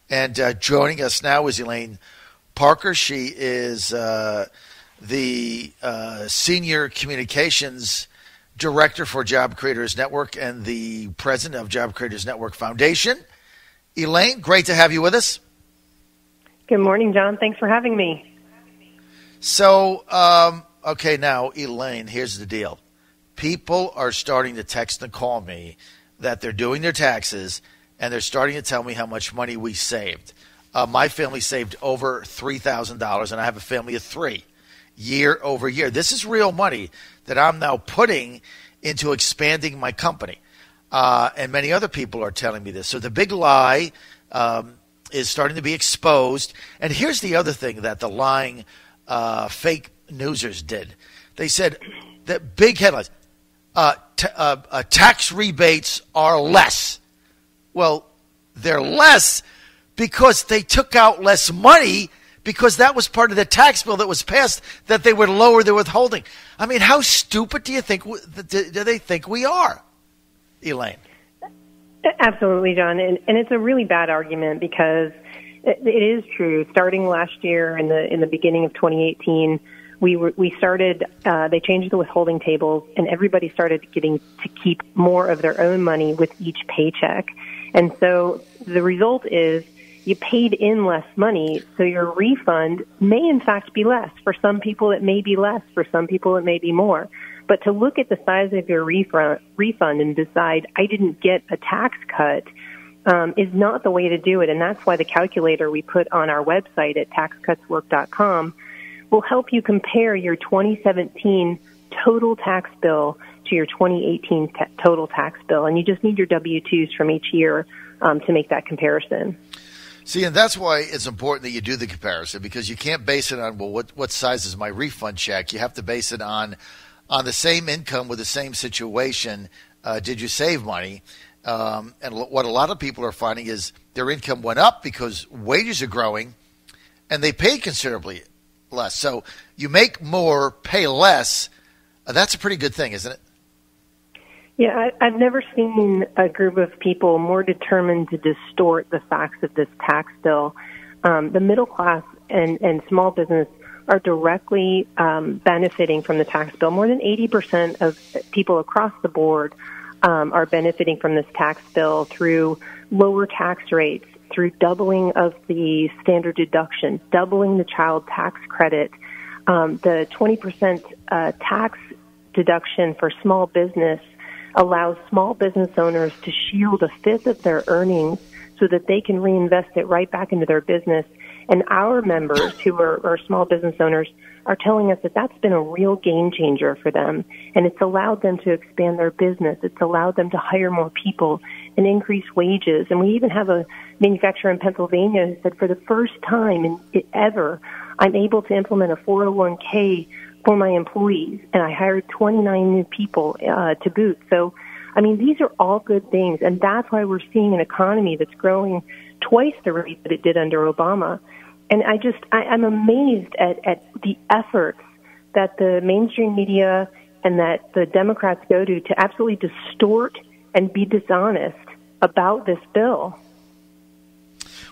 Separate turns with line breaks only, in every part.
And joining us now is Elaine Parker. She is the Senior Communications Director for Job Creators Network and the President of Job Creators Network Foundation. Elaine, great to have you with us.
Good morning, John. Thanks for having me.
So, okay, now, Elaine, here's the deal. People are starting to text and call me that they're doing their taxes, and they're starting to tell me how much money we saved. My family saved over $3,000, and I have a family of 3 year over year. This is real money that I'm now putting into expanding my company. And many other people are telling me this. So the big lie is starting to be exposed. And here's the other thing that the lying fake newsers did. They said that big headlines, tax rebates are less. Well, they're less because they took out less money because that was part of the tax bill that was passed, that they would lower their withholding. I mean, how stupid do they think we are, Elaine?
Absolutely, John. And it's a really bad argument because it is true. Starting last year in the beginning of 2018, we started, they changed the withholding tables, and everybody started getting to keep more of their own money with each paycheck. And so the result is you paid in less money, so your refund may in fact be less. For some people it may be less, for some people it may be more. But to look at the size of your refund and decide, I didn't get a tax cut, is not the way to do it. And that's why the calculator we put on our website at taxcutswork.com will help you compare your 2017 total tax bill to your 2018 total tax bill. And you just need your W-2s from each year to make that comparison.
See, and that's why it's important that you do the comparison, because you can't base it on, well, what size is my refund check? You have to base it on the same income with the same situation. Did you save money? And what a lot of people are finding is their income went up because wages are growing, and they pay considerably less. So you make more, pay less. That's a pretty good thing, isn't it?
Yeah, I've never seen a group of people more determined to distort the facts of this tax bill. The middle class and small business are directly benefiting from the tax bill. More than 80% of people across the board are benefiting from this tax bill through lower tax rates, through doubling of the standard deduction, doubling the child tax credit, the 20% tax deduction for small business allows small business owners to shield a fifth of their earnings so that they can reinvest it right back into their business. And our members who are small business owners are telling us that that's been a real game changer for them. And it's allowed them to expand their business. It's allowed them to hire more people and increase wages. And we even have a manufacturer in Pennsylvania who said for the first time ever, I'm able to implement a 401k for my employees, and I hired 29 new people to boot. So, I mean, these are all good things, and that's why we're seeing an economy that's growing twice the rate that it did under Obama. And I'm amazed at the efforts that the mainstream media and that the Democrats go to absolutely distort and be dishonest about this bill.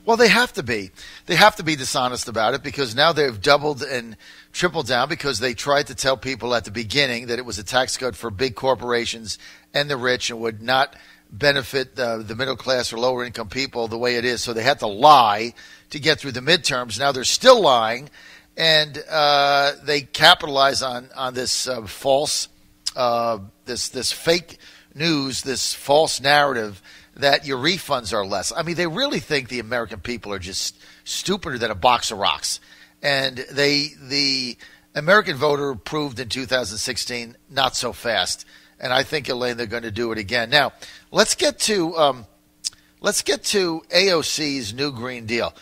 Well, they have to be. They have to be dishonest about it because now they've doubled and tripled down because they tried to tell people at the beginning that it was a tax cut for big corporations and the rich and would not benefit the middle class or lower income people the way it is. So they had to lie to get through the midterms. Now they're still lying, and they capitalize on this false, this fake news, this false narrative that your refunds are less. I mean, they really think the American people are just stupider than a box of rocks. And the American voter proved in 2016 not so fast. And I think, Elaine, they're going to do it again. Now, let's get to AOC's new Green Deal.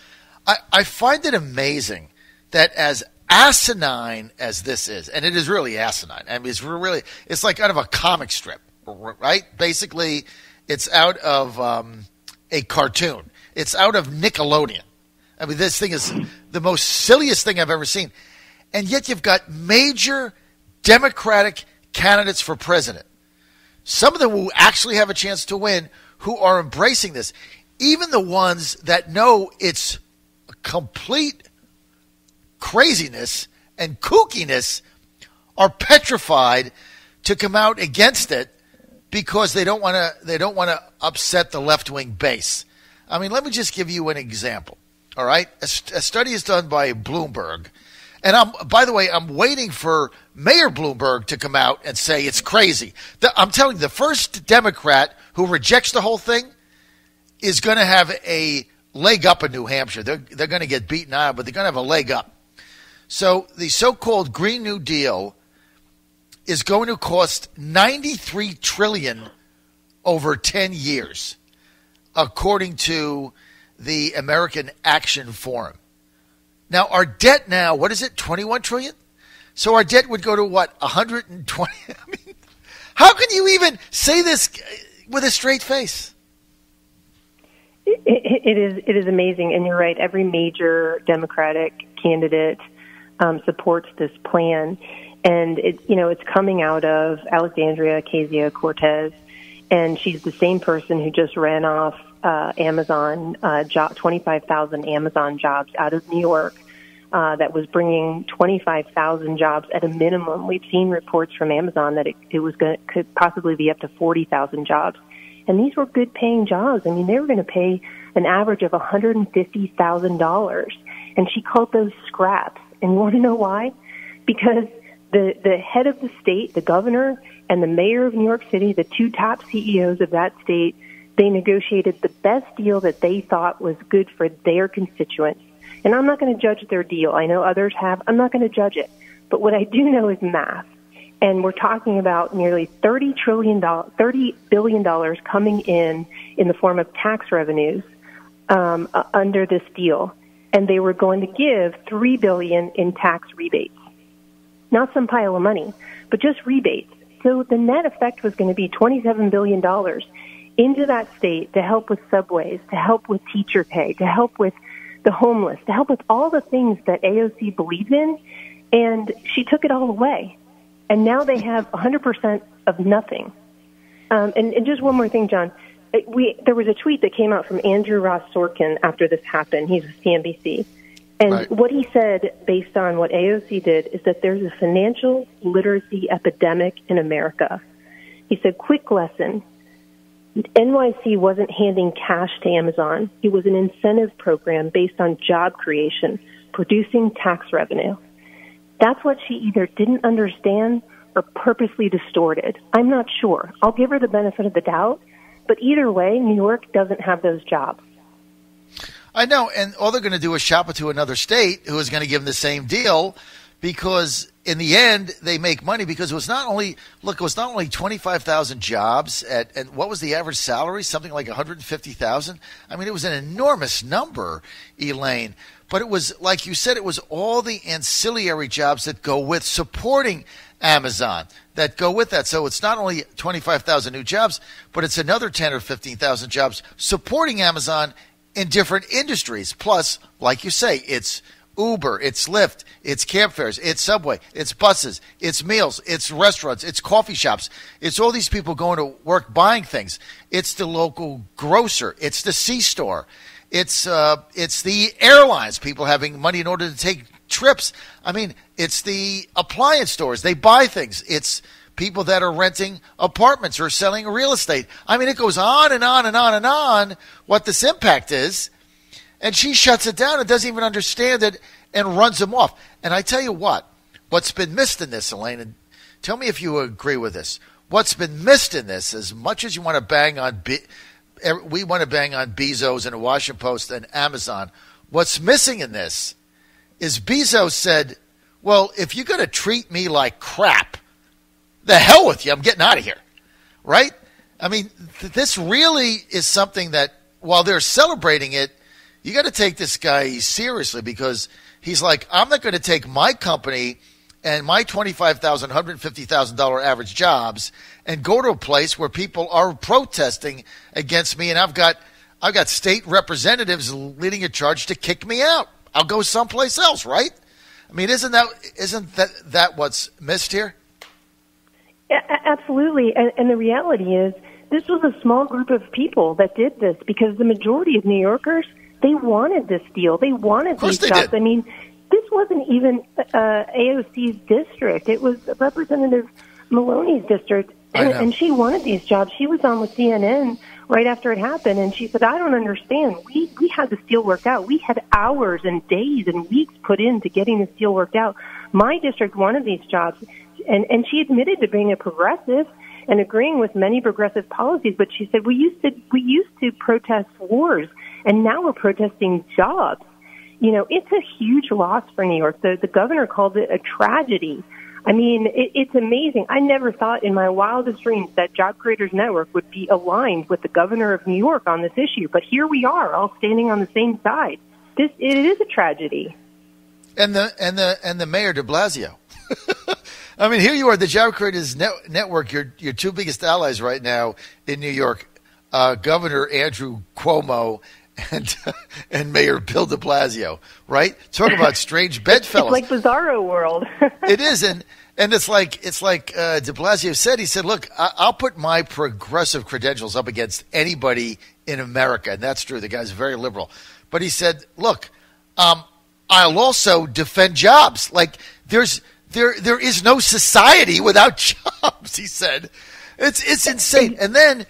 I find it amazing that as asinine as this is, and it is really asinine. I mean, it's like out of a comic strip, right? Basically, it's out of a cartoon. It's out of Nickelodeon. I mean, this thing is the most silliest thing I've ever seen. And yet you've got major Democratic candidates for president, some of them who actually have a chance to win, who are embracing this. even the ones that know it's complete craziness and kookiness are petrified to come out against it because they don't want to upset the left-wing base. I mean, let me just give you an example. All right, a study is done by Bloomberg, and by the way, I'm waiting for Mayor Bloomberg to come out and say it's crazy. I'm telling you, the first Democrat who rejects the whole thing is going to have a leg up in New Hampshire. They're going to get beaten out, but they're going to have a leg up. So the so-called Green New Deal is going to cost $93 trillion over 10 years, according to the American Action Forum. Now, our debt now, what is it, 21 trillion? So our debt would go to what, 120? I mean, how can you even say this with a straight face?
It is amazing, and you're right. Every major Democratic candidate supports this plan, and it's coming out of Alexandria Ocasio-Cortez, and she's the same person who just ran off Amazon 25,000 Amazon jobs out of New York. That was bringing 25,000 jobs at a minimum. We've seen reports from Amazon that it could possibly be up to 40,000 jobs. And these were good-paying jobs. I mean, they were going to pay an average of $150,000. And she called those scraps. And you want to know why? Because the head of the state, the governor, and the mayor of New York City, the two top CEOs of that state, they negotiated the best deal that they thought was good for their constituents. And I'm not going to judge their deal. I know others have. I'm not going to judge it. But what I do know is math. And we're talking about nearly $30 billion coming in the form of tax revenues under this deal. And they were going to give $3 billion in tax rebates. Not some pile of money, but just rebates. So the net effect was going to be $27 billion into that state to help with subways, to help with teacher pay, to help with the homeless, to help with all the things that AOC believed in. And she took it all away. And now they have 100% of nothing. And just one more thing, John. There was a tweet that came out from Andrew Ross Sorkin after this happened. He's with CNBC. And right. What he said, based on what AOC did, is that there's a financial literacy epidemic in America. He said, quick lesson. NYC wasn't handing cash to Amazon. It was an incentive program based on job creation, producing tax revenue. That's what she either didn't understand or purposely distorted. I'm not sure. I'll give her the benefit of the doubt, but either way, New York doesn't have those jobs.
I know, and all they're going to do is shop it to another state who is going to give them the same deal, because in the end they make money, because it was not only 25,000 jobs and what was the average salary? Something like 150,000. I mean, it was an enormous number, Elaine. But it was, like you said, it was all the ancillary jobs that go with supporting Amazon that go with that. So it's not only 25,000 new jobs, but it's another 10 or 15,000 jobs supporting Amazon in different industries. Plus, like you say, it's Uber, it's Lyft, it's camp fares, it's Subway, it's buses, it's meals, it's restaurants, it's coffee shops. It's all these people going to work buying things. It's the local grocer. It's the C-store. It's the airlines, people having money in order to take trips. I mean, it's the appliance stores. They buy things. It's people that are renting apartments or selling real estate. I mean, it goes on and on and on and on what this impact is. And she shuts it down and doesn't even understand it and runs them off. And I tell you what's been missed in this, Elaine, and tell me if you agree with this. What's been missed in this, as much as you want to bang on we want to bang on Bezos and the Washington Post and Amazon. What's missing in this is Bezos said, well, if you're going to treat me like crap, the hell with you. I'm getting out of here. Right? I mean, this really is something that, while they're celebrating it, you got to take this guy seriously, because he's like, I'm not going to take my company and my $25,000, $150,000 average jobs and go to a place where people are protesting against me, and I've got state representatives leading a charge to kick me out. I'll go someplace else, right? I mean, isn't that what's missed here?
Yeah, absolutely. And the reality is this was a small group of people that did this because the majority of New Yorkers, they wanted this deal. They wanted these jobs.
Did.
I mean, this wasn't even AOC's district. It was Representative Maloney's district, and she wanted these jobs. She was on with CNN right after it happened, and she said, I don't understand. We had this deal worked out. We had hours and days and weeks put into getting this deal worked out. My district wanted these jobs, and she admitted to being a progressive and agreeing with many progressive policies, but she said, we used to protest wars, and now we're protesting jobs. You know, it's a huge loss for New York. The governor called it a tragedy. I mean, it's amazing. I never thought in my wildest dreams that Job Creators Network would be aligned with the governor of New York on this issue. But here we are, all standing on the same side. It is a tragedy.
And the mayor de Blasio. I mean, here you are, the Job Creators Network. Your two biggest allies right now in New York, Governor Andrew Cuomo and Mayor Bill de Blasio, right? Talk about strange bedfellows.
It's like Bizarro World.
It is, and it's like de Blasio said. He said, "Look, I'll put my progressive credentials up against anybody in America," and that's true. The guy's very liberal, but he said, "Look, I'll also defend jobs. Like there is no society without jobs." He said, "It's insane." And then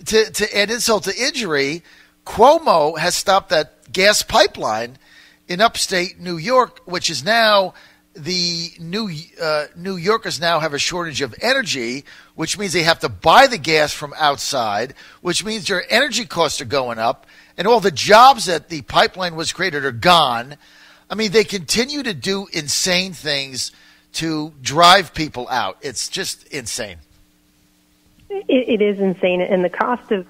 to add insult to injury, Cuomo has stopped that gas pipeline in upstate New York, which is now the New Yorkers now have a shortage of energy, which means they have to buy the gas from outside, which means their energy costs are going up, and all the jobs that the pipeline was created are gone. I mean, they continue to do insane things to drive people out. It's just insane.
It is insane, and the cost of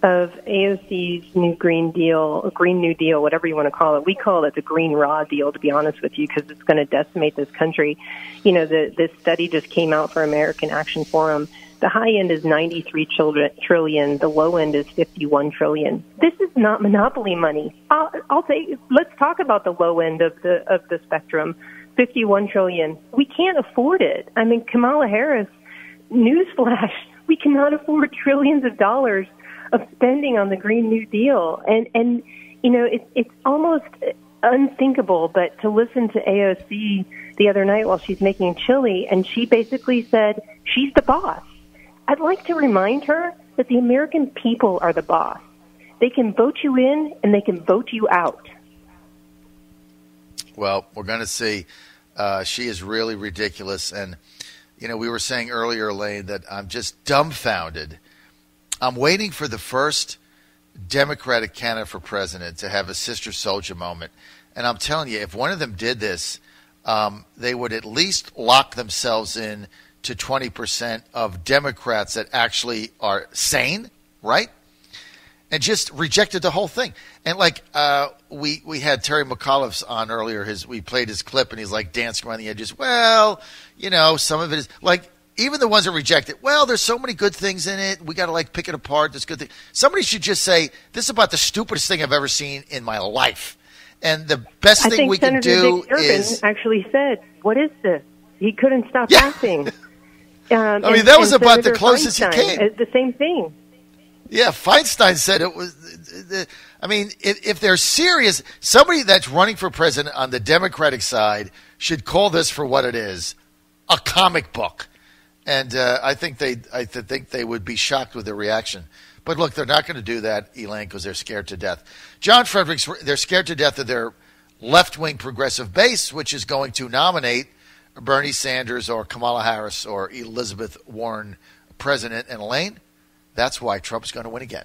AOC's new Green Deal, Green New Deal, whatever you want to call it. We call it the Green Raw Deal, to be honest with you, because it's going to decimate this country. You know, this study just came out for American Action Forum. The high end is $93 trillion. The low end is $51 trillion. This is not monopoly money. I'll say, let's talk about the low end of the spectrum, $51 trillion. We can't afford it. I mean, Kamala Harris, newsflash, we cannot afford trillions of dollars of spending on the Green New Deal. And you know, it's almost unthinkable, but to listen to AOC the other night while she's making chili, and she basically said she's the boss. I'd like to remind her that the American people are the boss. They can vote you in and they can vote you out.
Well, we're going to see. She is really ridiculous. And, you know, we were saying earlier, Elaine, that I'm just dumbfounded. I'm waiting for the first Democratic candidate for president to have a sister soldier moment. And I'm telling you, if one of them did this, they would at least lock themselves in to 20% of Democrats that actually are sane, right? And just rejected the whole thing. And like we had Terry McAuliffe's on earlier. We played his clip, and he's like dancing around the edges. Well, you know, some of it is like even the ones that reject it. Well, there's so many good things in it. We got to like pick it apart. There's good things. Somebody should just say this is about the stupidest thing I've ever seen in my life. And the best thing we can do is
actually said, "What is this?" He couldn't stop laughing.
I mean, that was about the closest he came.
The same thing.
Yeah, Feinstein said it was. I mean, if they're serious, somebody that's running for president on the Democratic side should call this for what it is, a comic book. And I think they would be shocked with their reaction. But look, they're not going to do that, Elaine, because they're scared to death. John Fredericks, they're scared to death of their left-wing progressive base, which is going to nominate Bernie Sanders or Kamala Harris or Elizabeth Warren president. And Elaine, that's why Trump's going to win again.